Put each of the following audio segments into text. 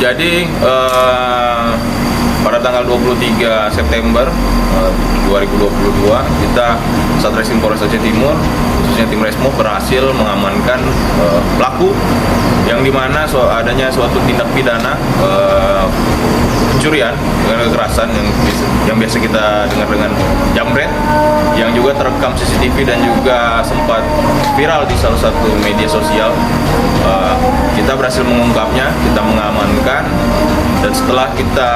Jadi pada tanggal 23 September 2022 kita Satreskrim Polres Aceh Timur khususnya tim Resmo berhasil mengamankan pelaku yang dimana adanya suatu tindak pidana pencurian dengan kekerasan yang biasa kita dengar dengan jambret, yang juga terekam CCTV dan juga sempat viral di salah satu media sosial. Kita berhasil mengungkapnya, kita mengamankan, dan setelah kita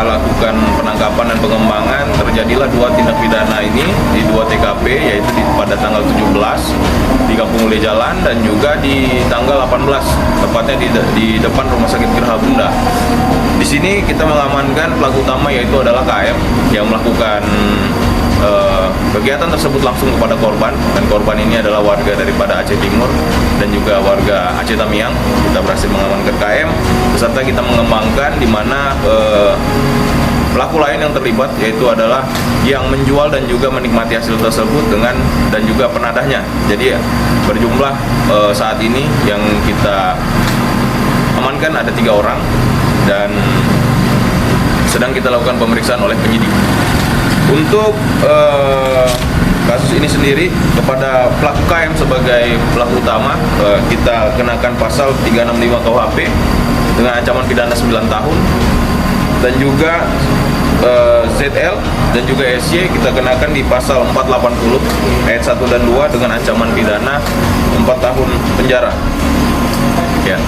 lakukan penangkapan dan pengembangan, terjadilah dua tindak pidana ini di dua TKP, yaitu pada tanggal 17 di Kampung Ule Jalan dan juga di tanggal 18 tepatnya di depan Rumah Sakit Geraha Bunda. Di sini kita mengamankan pelaku utama, yaitu adalah KM yang melakukan kegiatan tersebut langsung kepada korban, dan korban ini adalah warga daripada Aceh Timur dan juga warga Aceh Tamiang. Kita berhasil mengamankan KM beserta kita mengembangkan di mana pelaku lain yang terlibat, yaitu adalah yang menjual dan juga menikmati hasil tersebut dan juga penadahnya. Jadi berjumlah saat ini yang kita amankan ada 3 orang dan sedang kita lakukan pemeriksaan oleh penyidik. Untuk kasus ini sendiri, kepada pelaku KM sebagai pelaku utama kita kenakan pasal 365 KUHP dengan ancaman pidana 9 tahun, dan juga ZL dan juga SY kita kenakan di pasal 480 ayat 1 dan 2 dengan ancaman pidana 4 tahun penjara. Ya.